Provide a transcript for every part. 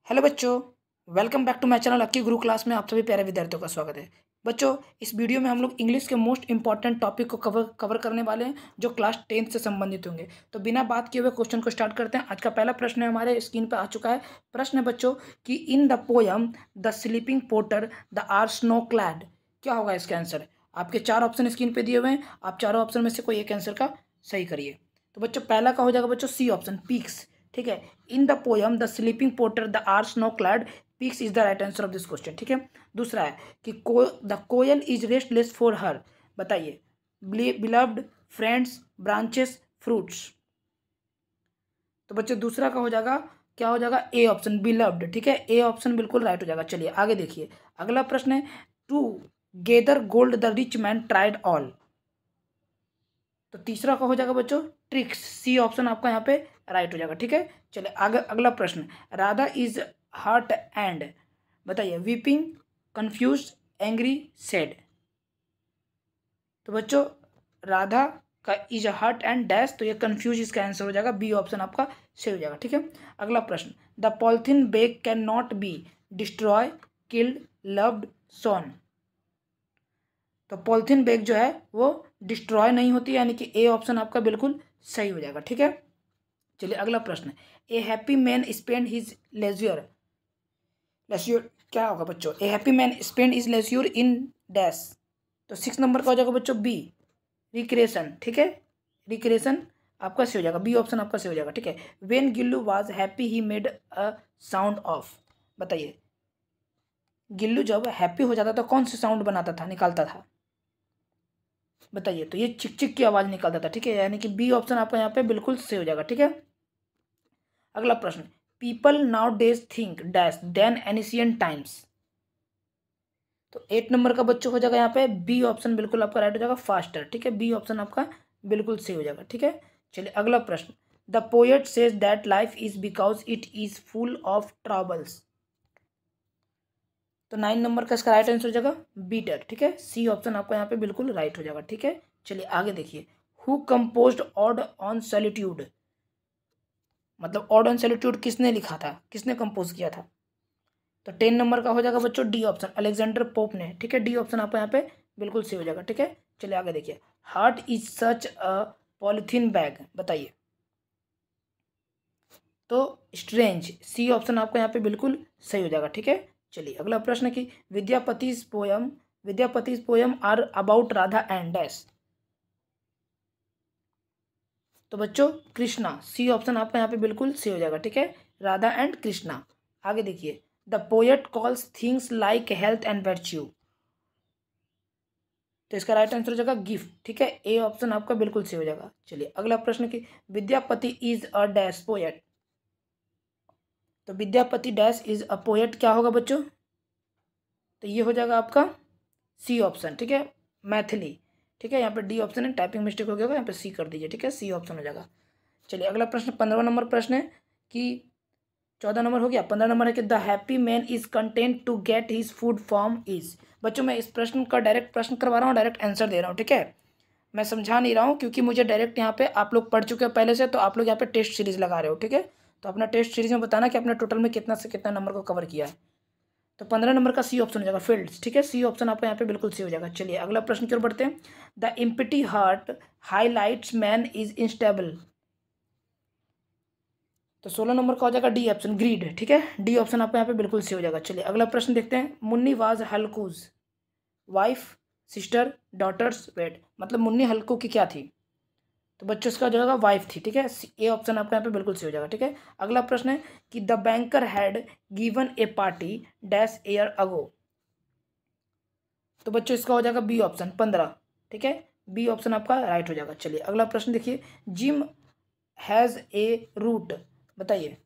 Hello बच्चों। Welcome back to my channel Akki Guru class में आप सभी प्यारे विद्यार्थियों का स्वागत है। बच्चों, इस वीडियो में हम लोग इंग्लिश के मोस्ट इंपॉर्टेंट टॉपिक को कवर करने वाले हैं जो क्लास 10th से संबंधित होंगे। तो बिना बात किए हुए क्वेश्चन को स्टार्ट करते हैं। आज का पहला प्रश्न है, हमारे स्क्रीन पर आ चुका है। प्रश्न है बच्चों कि in the poem the sleeping porter the are snow clad, क्या होगा इसका आंसर। आपके चार ऑप्शन स्क्रीन पर दिए हुए हैं, आप चारों ऑप्शन में से कोई एक आंसर का सही करिए। तो बच्चों पहला का हो जाएगा बच्चों सी ऑप्शन, पीक्स। ठीक है, in the poem the sleeping porter the are snow clad peaks is the right answer of this question. ठीक है, दूसरा है कि the koel is restless for her, बताइए बिलव्ड, फ्रेंड्स, ब्रांचेस, फ्रूट्स। तो बच्चों दूसरा का हो जाएगा, क्या हो जाएगा, ए ऑप्शन बिलव्ड। ठीक है, ए ऑप्शन बिल्कुल राइट हो जाएगा। चलिए आगे देखिए, अगला प्रश्न है to gather gold the rich man tried all. तो तीसरा का हो जाएगा बच्चों ट्रिक्स, सी ऑप्शन आपका यहाँ पे राइट हो जाएगा। ठीक है, चलिए आगे अगला प्रश्न, राधा इज हर्ट एंड, बताइए वीपिंग, कंफ्यूज, एंग्री, सैड। तो बच्चों राधा का इज हर्ट एंड डैश, तो ये कंफ्यूज इसका आंसर हो जाएगा, बी ऑप्शन आपका सही हो जाएगा। ठीक है, अगला प्रश्न, the polythene bag can not be destroy, killed, loved, sown. तो पॉलिथीन बैग जो है वो डिस्ट्रॉय नहीं होती, यानी कि ए ऑप्शन आपका बिल्कुल सही हो जाएगा। ठीक है, चलिए अगला प्रश्न, a happy man spend his leisure, leisure क्या होगा बच्चों, a happy man spend his leisure in dash. तो 6 नंबर का हो जाएगा बच्चों बी, रिक्रिएशन। ठीक है, रिक्रिएशन आपका सही हो जाएगा, बी ऑप्शन आपका सही हो जाएगा। ठीक है, when Gillu was happy he made a sound of, बताइए गिल्लू जब हैप्पी हो जाता तो कौन सा साउंड बनाता था, निकालता था, बताइए। तो ये चिक चिक की आवाज निकालता था। ठीक है, यानी कि बी ऑप्शन आपका यहाँ पे बिल्कुल सही हो जाएगा। ठीक है, अगला प्रश्न, people nowadays think dash than ancient times. तो 8 नंबर का बच्चों हो जाएगा यहाँ पे बी ऑप्शन बिल्कुल आपका राइट हो जाएगा, फास्टर। ठीक है, बी ऑप्शन आपका बिल्कुल सही हो जाएगा। ठीक है, चलिए अगला प्रश्न, the poet says that life is because it is full of troubles. तो 9 नंबर का इसका राइट आंसर हो जाएगा बीटर। ठीक है, सी ऑप्शन आपका यहाँ पे बिल्कुल राइट हो जाएगा। ठीक है, चलिए आगे देखिए, who composed odd on solitude, मतलब ऑड ऑन सॉलिट्यूड किसने लिखा था, किसने कंपोज किया था। तो 10 नंबर का हो जाएगा बच्चों डी ऑप्शन, अलेक्जेंडर पोप ने। ठीक है, डी ऑप्शन आपका यहाँ पे बिल्कुल सही हो जाएगा। ठीक है, चलिए आगे देखिए, heart is such a polythene bag, बताइए। तो स्ट्रेंज, सी ऑप्शन आपका यहाँ पे बिल्कुल सही हो जाएगा। ठीक है, चलिए अगला प्रश्न की Vidyapati's poem are about Radha and dash. तो बच्चों कृष्णा, सी ऑप्शन आपका यहाँ पे बिल्कुल सही हो जाएगा। ठीक है, राधा एंड कृष्णा। आगे देखिए, the poet calls things like health and virtue. तो इसका राइट आंसर हो जाएगा गिफ्ट। ठीक है, ए ऑप्शन आपका बिल्कुल सही हो जाएगा। चलिए अगला प्रश्न की Vidyapati is a dash poet. तो Vidyapati dash is a poet क्या होगा बच्चों, तो ये हो जाएगा आपका सी ऑप्शन। ठीक है, मैथिली। ठीक है, यहाँ पे डी ऑप्शन है, टाइपिंग मिस्टेक हो गया होगा, यहाँ पे सी कर दीजिए। ठीक है, सी ऑप्शन हो जाएगा। चलिए अगला प्रश्न 15वां नंबर प्रश्न है कि 14 नंबर हो गया, 15 नंबर है कि the happy man is content to get his food from is. बच्चों मैं इस प्रश्न का डायरेक्ट प्रश्न करवा रहा हूँ, डायरेक्ट आंसर दे रहा हूँ। ठीक है, मैं समझा नहीं रहा हूँ, क्योंकि मुझे डायरेक्ट यहाँ पे आप लोग पढ़ चुके हो पहले से, तो आप लोग यहाँ पे टेस्ट सीरीज लगा रहे हो। ठीक है, तो अपना टेस्ट सीरीज में बताना कि आपने टोटल में कितना से कितना नंबर को कवर किया है। तो 15 नंबर का सी ऑप्शन हो जाएगा फील्ड्स। ठीक है, सी ऑप्शन आपका यहाँ पे बिल्कुल सही हो जाएगा। चलिए अगला प्रश्न की ओर बढ़ते हैं, the empty heart highlights man is instable. तो 16 नंबर का हो जाएगा डी ऑप्शन ग्रीड। ठीक है, डी ऑप्शन आपको यहाँ पे बिल्कुल सही हो जाएगा। चलिए अगला प्रश्न देखते हैं, Munni was Halku's wife, sister, daughters, wed. मतलब मुन्नी हल्कू की क्या थी, तो बच्चों इसका हो जाएगा वाइफ थी। ठीक है, ए ऑप्शन आपका यहाँ पे बिल्कुल सही हो जाएगा। ठीक है, अगला प्रश्न है कि the banker had given A party dash year ago. तो बच्चों इसका हो जाएगा बी ऑप्शन 15। ठीक है, बी ऑप्शन आपका राइट हो जाएगा। चलिए अगला प्रश्न देखिए, जिम हैज़ ए रूट, बताइए।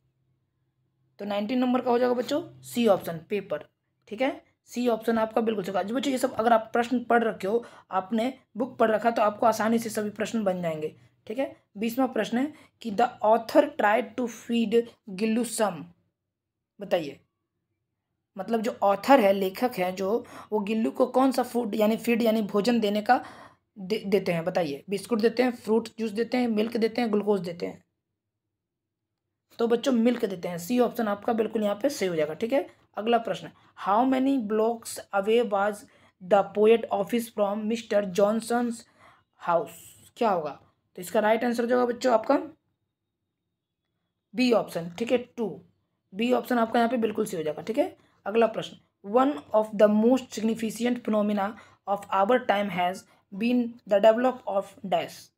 तो 19 नंबर का हो जाएगा बच्चों सी ऑप्शन पेपर। ठीक है, सी ऑप्शन आपका बिल्कुल सही। जो बच्चों ये सब अगर आप प्रश्न पढ़ रखे हो, आपने बुक पढ़ रखा, तो आपको आसानी से सभी प्रश्न बन जाएंगे। ठीक है, 20वां प्रश्न है कि the author tried to feed Gillu some, बताइए। मतलब जो ऑथर है, लेखक है जो, वो गिल्लू को कौन सा फूड यानी फीड यानी भोजन देने का देते हैं, बताइए। बिस्कुट देते हैं, फ्रूट जूस देते हैं, मिल्क देते हैं, ग्लूकोज देते हैं। तो बच्चों मिल के देते हैं, सी ऑप्शन आपका बिल्कुल यहाँ पे सही हो जाएगा। ठीक है, अगला प्रश्न, how many blocks away was the poet office from mister Johnson's house, क्या होगा? तो इसका राइट आंसर जो होगा बच्चों आपका बी ऑप्शन। ठीक है, 2, बी ऑप्शन आपका यहाँ पे बिल्कुल सही हो जाएगा। ठीक है, अगला प्रश्न, one of the most significant phenomena of our time has been the develop of dash,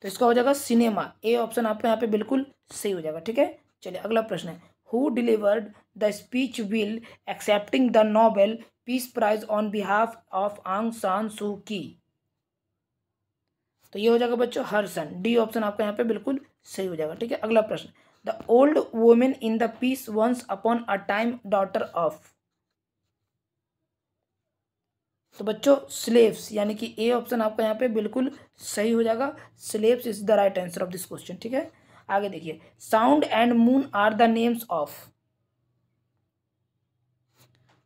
तो इसका हो जाएगा सिनेमा, ए ऑप्शन आपका यहाँ पे बिल्कुल सही हो जाएगा। ठीक है, चलिए अगला प्रश्न है, who delivered the speech while accepting the Nobel peace prize on behalf of Aung San सू की, तो ये हो जाएगा बच्चों हरसन, डी ऑप्शन आपका यहाँ पे बिल्कुल सही हो जाएगा। ठीक है, अगला प्रश्न, the old women in the piece once upon a time daughter of, तो बच्चों स्लेव्स, यानी कि ए ऑप्शन आपका यहाँ पे बिल्कुल सही हो जाएगा, slaves is the right answer of this question. ठीक है, आगे देखिए, sound and moon are the names of,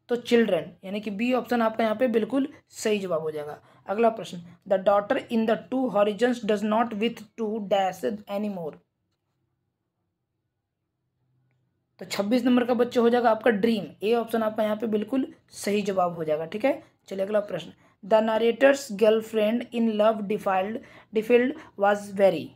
तो चिल्ड्रन, यानी कि बी ऑप्शन आपका यहाँ पे बिल्कुल सही जवाब हो जाएगा। अगला प्रश्न, the daughter in the two horizons does not with to dash any more, तो 26 नंबर का बच्चा हो जाएगा आपका ड्रीम, ए ऑप्शन आपका यहाँ पे बिल्कुल सही जवाब हो जाएगा। ठीक है, चलिए अगला प्रश्न, the narrator's girlfriend in love defiled was very,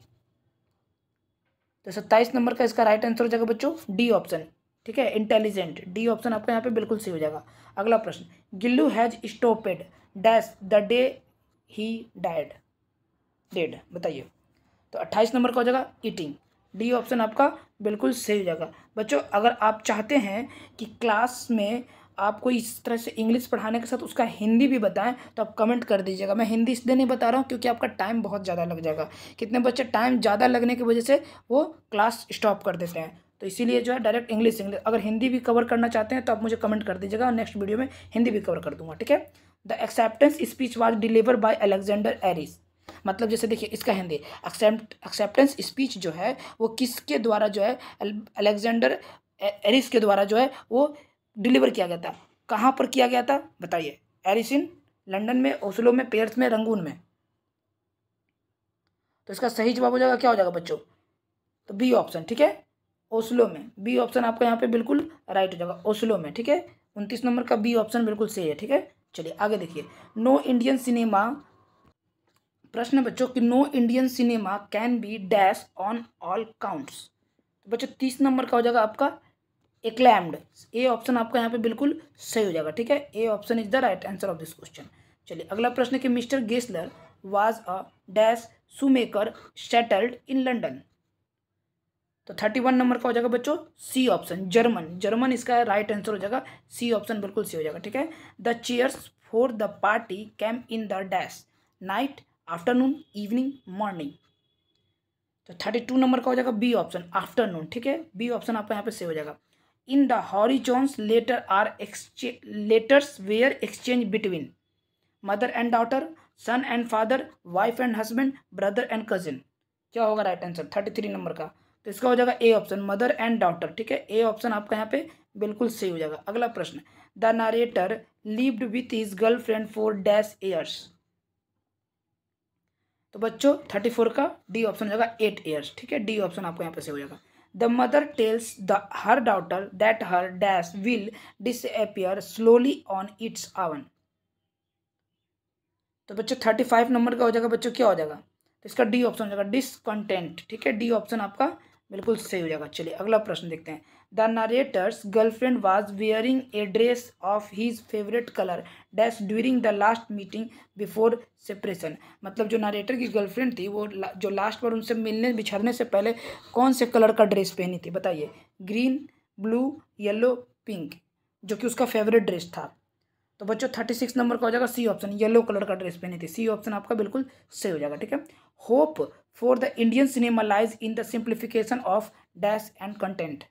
तो 27 नंबर का इसका राइट आंसर हो जाएगा बच्चों डी ऑप्शन। ठीक है, इंटेलिजेंट, डी ऑप्शन आपका यहाँ पे बिल्कुल सही हो जाएगा। अगला प्रश्न, Gillu has stopped dash the day he died dead, बताइए, तो 28 नंबर का हो जाएगा ईटिंग, डी ऑप्शन आपका बिल्कुल सही हो जाएगा। बच्चों अगर आप चाहते हैं कि क्लास में आपको इस तरह से इंग्लिश पढ़ाने के साथ उसका हिंदी भी बताएं तो आप कमेंट कर दीजिएगा। मैं हिंदी इसलिए नहीं बता रहा हूँ क्योंकि आपका टाइम बहुत ज़्यादा लग जाएगा, कितने बच्चे टाइम ज़्यादा लगने की वजह से वो क्लास स्टॉप कर देते हैं, तो इसीलिए जो है डायरेक्ट इंग्लिश, अगर हिंदी भी कवर करना चाहते हैं तो आप मुझे कमेंट कर दीजिएगा, नेक्स्ट वीडियो में हिंदी भी कवर कर दूंगा। ठीक है, the acceptance speech was deliver by Alexander Aris, मतलब जैसे देखिए इसका हिंदी, एक्सेप्टेंस स्पीच जो है वो किसके द्वारा जो है अलेक्जेंडर एरिस के द्वारा जो है वो डिलीवर किया गया था, कहाँ पर किया गया था बताइए, एरिस लंदन में, ओस्लो में, पेरिस में, रंगून में, तो इसका सही जवाब हो जाएगा क्या हो जाएगा बच्चों, तो बी ऑप्शन। ठीक है, ओस्लो में, बी ऑप्शन आपका यहाँ पे बिल्कुल राइट हो जाएगा, ओस्लो में। ठीक है, 29 नंबर का बी ऑप्शन बिल्कुल सही है। ठीक है, चलिए आगे देखिए, नो इंडियन सिनेमा, प्रश्न है बच्चों कि no Indian cinema can be dash on all counts, तो बच्चों 30 नंबर का हो जाएगा आपका एक्लैम्ड, ए ऑप्शन आपका यहाँ पे बिल्कुल सही हो जाएगा। ठीक है, A option is the right answer of this question. चलिए अगला प्रश्न है कि mister Gessler was a dash shoemaker settled in London, तो 31 नंबर का हो जाएगा बच्चों सी ऑप्शन, जर्मन, जर्मन इसका राइट आंसर हो जाएगा, सी ऑप्शन बिल्कुल सही हो जाएगा। ठीक है, the chairs for the party came in the dash night afternoon evening morning, तो 32 नंबर का हो जाएगा बी ऑप्शन, आफ्टरनून। ठीक है, बी ऑप्शन आपका यहाँ पे सही हो जाएगा। In the horizons letters were exchange between mother and daughter, son and father, wife and husband, brother and cousin, क्या होगा राइट आंसर 33 नंबर का, तो इसका हो जाएगा A option, mother and daughter. ठीक है, ए ऑप्शन आपका यहाँ पे बिल्कुल सही हो जाएगा। अगला प्रश्न, the narrator lived with his girlfriend for dash years, तो बच्चों 34 का डी ऑप्शन हो जाएगा 8 ईयर्स। ठीक है, डी ऑप्शन आपको यहाँ पे सही हो जाएगा। The mother tells the her daughter that her dash will disappear slowly on it's oven, तो बच्चों 35 नंबर का हो जाएगा बच्चों क्या हो जाएगा, तो इसका डी ऑप्शन हो जाएगा डिसकंटेंट। ठीक है, डी ऑप्शन आपका बिल्कुल सही हो जाएगा। चलिए अगला प्रश्न देखते हैं, the narrator's girlfriend was wearing a dress of his favourite colour dash during the last meeting before separation, मतलब जो नरेटर की गर्लफ्रेंड थी वो जो लास्ट बार उनसे मिलने बिछड़ने से पहले कौन से कलर का ड्रेस पहनी थी बताइए, ग्रीन, ब्लू, येलो, पिंक, जो कि उसका फेवरेट ड्रेस था, तो बच्चों 36 नंबर का हो जाएगा सी ऑप्शन, येलो कलर का ड्रेस पहनी थी, सी ऑप्शन आपका बिल्कुल सही हो जाएगा। ठीक है, hope for the Indian cinema lies in the simplification of dash and content,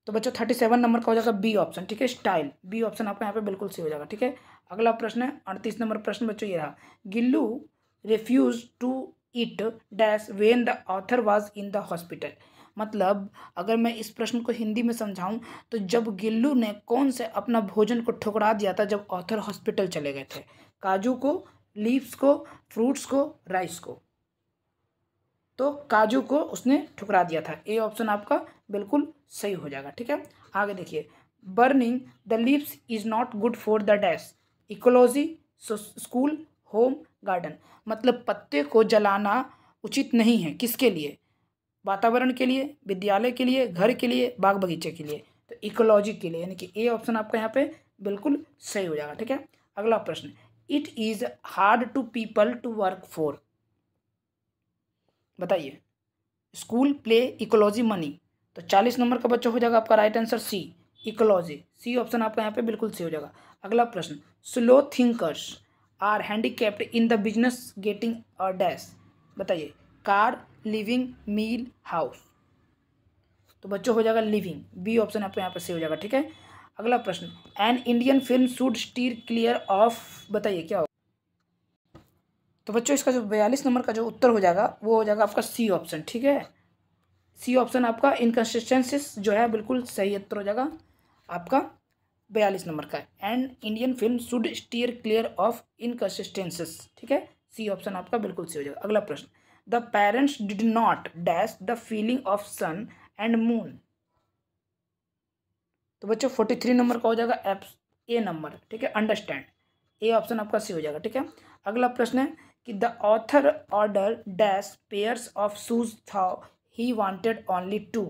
तो बच्चों 37 नंबर का हो जाएगा बी ऑप्शन। ठीक है, स्टाइल, बी ऑप्शन आपका यहाँ पे बिल्कुल सही हो जाएगा। ठीक है, अगला प्रश्न है 38 नंबर प्रश्न बच्चों ये रहा, Gillu refuse to eat dash when the author was in the hospital, मतलब अगर मैं इस प्रश्न को हिंदी में समझाऊं तो जब गिल्लू ने कौन से अपना भोजन को ठुकरा दिया था जब ऑथर हॉस्पिटल चले गए थे, काजू को, लीव्स को, फ्रूट्स को, राइस को, तो काजू को उसने ठुकरा दिया था। ए ऑप्शन आपका बिल्कुल सही हो जाएगा। ठीक है, आगे देखिए, burning the leaves is not good for the dash, ecology, school, home, garden. मतलब पत्ते को जलाना उचित नहीं है, किसके लिए? वातावरण के लिए, विद्यालय के लिए, घर के लिए, बाग बगीचे के लिए। तो इकोलॉजी के लिए, यानी कि ए ऑप्शन आपका यहाँ पे बिल्कुल सही हो जाएगा। ठीक है, अगला प्रश्न, it is hard to people to work for, बताइए। School, play, ecology, money. तो 40 नंबर का बच्चा हो जाएगा आपका right answer C, ecology. C option आपका यहाँ पे बिल्कुल सही हो जाएगा। अगला प्रश्न, slow thinkers are handicapped in the business getting a dash, बताइए। Car, living, meal, house. तो बच्चों हो जाएगा लिविंग, बी ऑप्शन आपको यहाँ पे सही हो जाएगा। ठीक है, अगला प्रश्न, an Indian film should stir clear of, बताइए क्या हो। तो बच्चों इसका जो 42 नंबर का जो उत्तर हो जाएगा वो हो जाएगा आपका सी ऑप्शन। ठीक है, सी ऑप्शन आपका इनकन्सिस्टेंसीज जो है बिल्कुल सही उत्तर हो जाएगा आपका 42 नंबर का। And Indian film should steer clear of inconsistencies. ठीक है, सी ऑप्शन आपका बिल्कुल सही हो जाएगा। अगला प्रश्न, the parents did not dash the feeling of sun and moon. तो बच्चों 43 नंबर का हो जाएगा ए नंबर। ठीक है, अंडरस्टैंड, ए ऑप्शन आपका सी हो जाएगा। ठीक है, अगला प्रश्न है कि the author order dash pairs of shoes था ही वांटेड ओनली 2।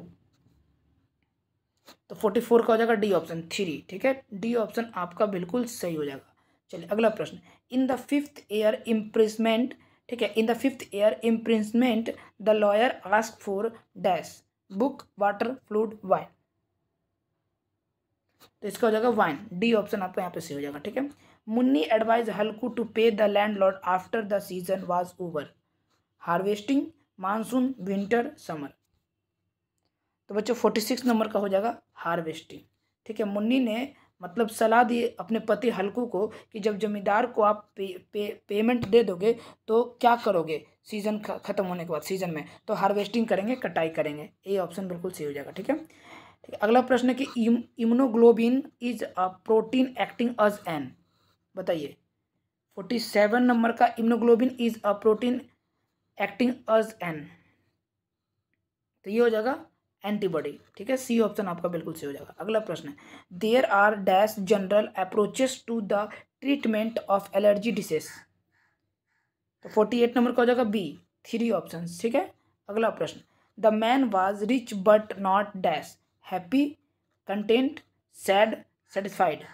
तो 44 का हो जाएगा डी ऑप्शन 3। ठीक है, डी ऑप्शन आपका बिल्कुल सही हो जाएगा। चलिए अगला प्रश्न, in the 5th year imprisonment, ठीक है, in the 5th year imprisonment the lawyer ask for dash, book, water, fluid, wine. तो इसका हो जाएगा वाइन, डी ऑप्शन आपका यहाँ पे सही हो जाएगा। ठीक है, मुन्नी एडवाइज हल्कू टू पे the landlord after the season was over, harvesting, monsoon, winter, summer. तो बच्चों 46 नंबर का हो जाएगा हार्वेस्टिंग। ठीक है, मुन्नी ने मतलब सलाह दी अपने पति हल्कू को कि जब जमींदार को आप पेमेंट दे दोगे तो क्या करोगे सीजन खत्म होने के बाद, सीजन में तो हार्वेस्टिंग करेंगे, कटाई करेंगे। ए ऑप्शन बिल्कुल सही हो जाएगा। ठीक है, ठीक है, अगला प्रश्न है कि immunoglobin is a protein acting as an, बताइए। 47 नंबर का immunoglobin is a protein acting as an, तो ये हो जाएगा एंटीबॉडी। ठीक है, सी ऑप्शन आपका बिल्कुल सही हो जाएगा। अगला प्रश्न है, there are dash general approaches to the treatment of allergy disease. तो 48 नंबर का हो जाएगा बी, 3 ऑप्शन। ठीक है, अगला प्रश्न, the man was rich but not dash, happy, content, sad, satisfied.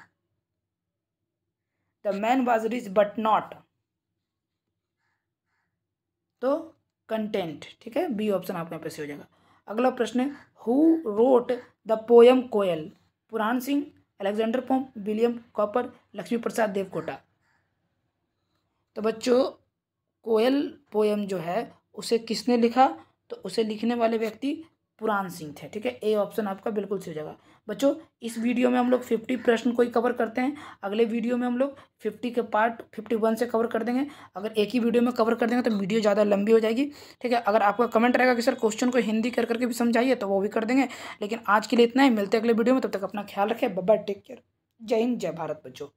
The man was rich but not, तो content. ठीक है, बी ऑप्शन आपके यहाँ पे सही हो जाएगा। अगला प्रश्न है, who wrote the poem Koyal, Puran Singh, Alexander Pope, William Cowper, Lakshmi Prasad Devkota. तो बच्चों कोयल पोयम जो है उसे किसने लिखा, तो उसे लिखने वाले व्यक्ति पुराण सिंह थे। ठीक है, ए ऑप्शन आपका बिल्कुल सही हो जाएगा। बच्चों इस वीडियो में हम लोग 50 प्रश्न को ही कवर करते हैं, अगले वीडियो में हम लोग 50 के पार्ट 51 से कवर कर देंगे। अगर एक ही वीडियो में कवर कर देंगे तो वीडियो ज़्यादा लंबी हो जाएगी। ठीक है, अगर आपका कमेंट रहेगा कि सर क्वेश्चन को हिंदी कर करके भी समझाइए तो वो भी कर देंगे। लेकिन आज के लिए इतना ही, मिलते हैं अगले वीडियो में, तब तक अपना ख्याल रखें, बाय बाय, टेक केयर, जय हिंद, जय भारत बच्चों।